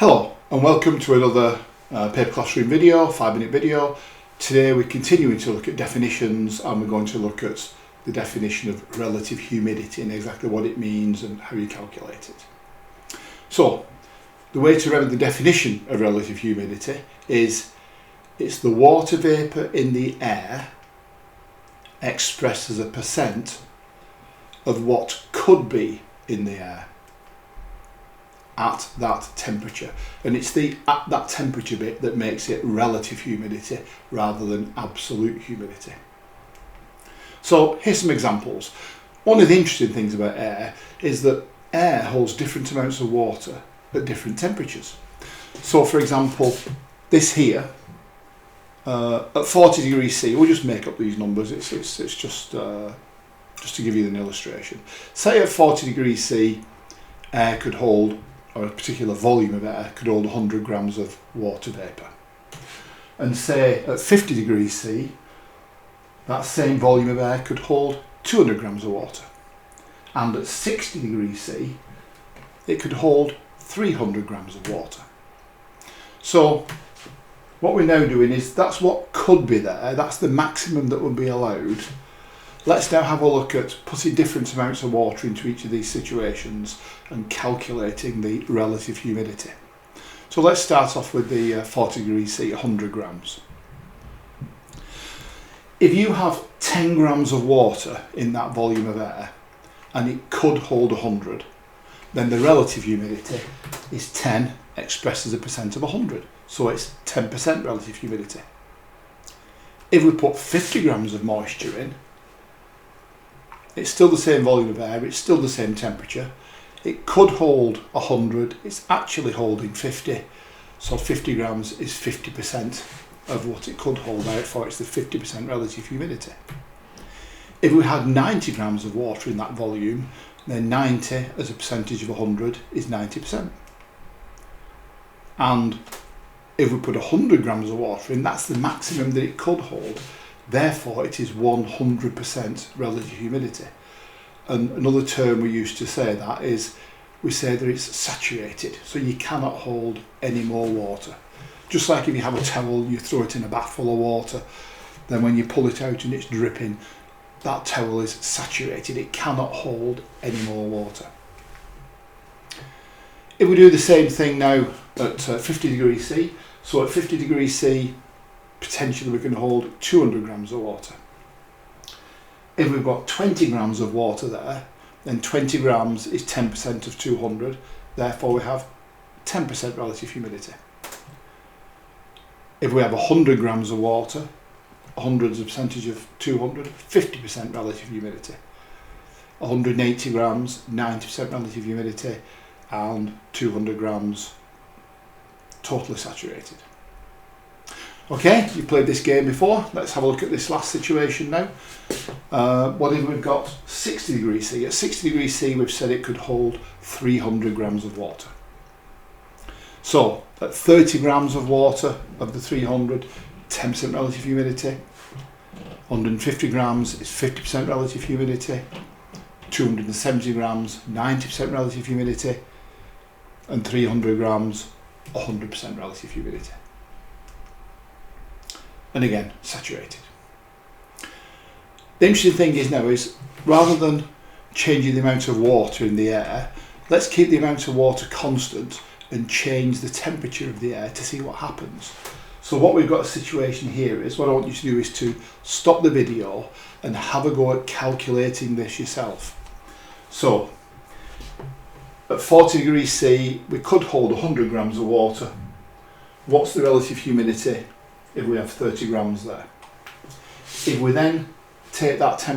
Hello and welcome to another paper classroom video, 5-minute video. Today we're continuing to look at definitions and we're going to look at the definition of relative humidity and exactly what it means and how you calculate it. So the way to remember the definition of relative humidity is it's the water vapour in the air expressed as a percent of what could be in the air at that temperature, and it's the at that temperature bit that makes it relative humidity rather than absolute humidity. So here's some examples. One of the interesting things about air is that air holds different amounts of water at different temperatures. So for example, this here at 40 degrees C, we'll just make up these numbers, it's just to give you an illustration. Say at 40 degrees C, air could hold, or a particular volume of air could hold 100 grams of water vapour. And say at 50 degrees C, that same volume of air could hold 200 grams of water. And at 60 degrees C, it could hold 300 grams of water. So what we're now doing is that's what could be there, that's the maximum that would be allowed. Let's now have a look at putting different amounts of water into each of these situations and calculating the relative humidity. So let's start off with the 40 degrees C, 100 grams. If you have 10 grams of water in that volume of air and it could hold 100, then the relative humidity is 10 expressed as a percent of 100. So it's 10% relative humidity. If we put 50 grams of moisture in, it's still the same volume of air, it's still the same temperature. It could hold 100, it's actually holding 50. So 50 grams is 50% of what it could hold, therefore it's the 50% relative humidity. If we had 90 grams of water in that volume, then 90 as a percentage of 100 is 90%. And if we put 100 grams of water in, that's the maximum that it could hold. Therefore, it is 100% relative humidity. And another term we used to say that is, we say that it's saturated, so you cannot hold any more water. Just like if you have a towel, you throw it in a bath full of water, then when you pull it out and it's dripping, that towel is saturated, it cannot hold any more water. If we do the same thing now at 50 degrees C, so at 50 degrees C, potentially we can hold 200 grams of water. If we've got 20 grams of water there, then 20 grams is 10% of 200, therefore we have 10% relative humidity. If we have 100 grams of water, 100 is a percentage of 200, 50% relative humidity. 180 grams, 90% relative humidity, and 200 grams, totally saturated. Okay, you played this game before. Let's have a look at this last situation now. What if we've got 60 degrees C? At 60 degrees C, we've said it could hold 300 grams of water. So, at 30 grams of water of the 300, 10% relative humidity. 150 grams is 50% relative humidity. 270 grams, 90% relative humidity. And 300 grams, 100% relative humidity. And again, saturated. The interesting thing is now is, rather than changing the amount of water in the air, let's keep the amount of water constant and change the temperature of the air to see what happens. So what we've got a situation here is, what I want you to do is to stop the video and have a go at calculating this yourself. So, at 40 degrees C, we could hold 100 grams of water. What's the relative humidity if we have 30 grams there? If we then take that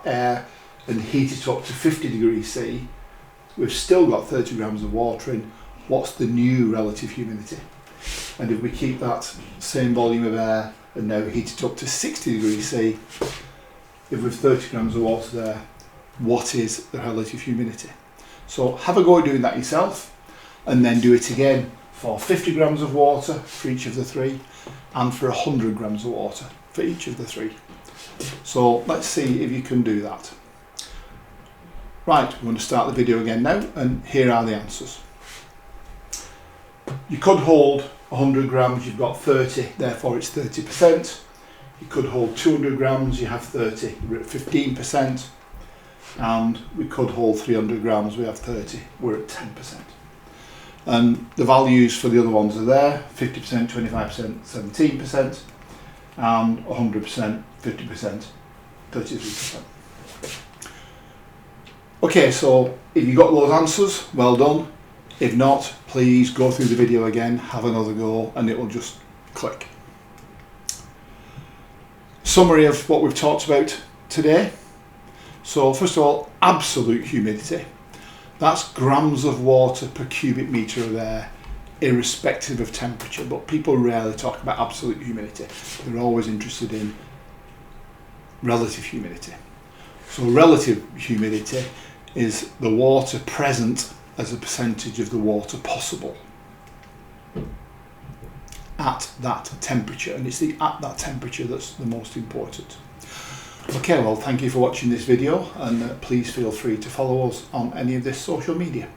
air and heat it up to 50 degrees C, we've still got 30 grams of water in. What's the new relative humidity? And if we keep that same volume of air and now heat it up to 60 degrees C, if we've 30 grams of water there, what is the relative humidity? So have a go at doing that yourself, and then do it again for 50 grams of water for each of the three, and for 100 grams of water for each of the three. So let's see if you can do that. Right, we're going to start the video again now, and here are the answers. You could hold 100 grams, you've got 30, therefore it's 30%. You could hold 200 grams, you have 30, we're at 15%. And we could hold 300 grams, we have 30, we're at 10%. And the values for the other ones are there, 50%, 25%, 17%, and 100%, 50%, 33%. Okay, so if you got those answers, well done. If not, please go through the video again, have another go, and it will just click. Summary of what we've talked about today. So first of all, absolute humidity. That's grams of water per cubic metre of air, irrespective of temperature, but people rarely talk about absolute humidity. They're always interested in relative humidity. So relative humidity is the water present as a percentage of the water possible at that temperature, and it's the at that temperature that's the most important. Okay, well, thank you for watching this video, and please feel free to follow us on any of this social media.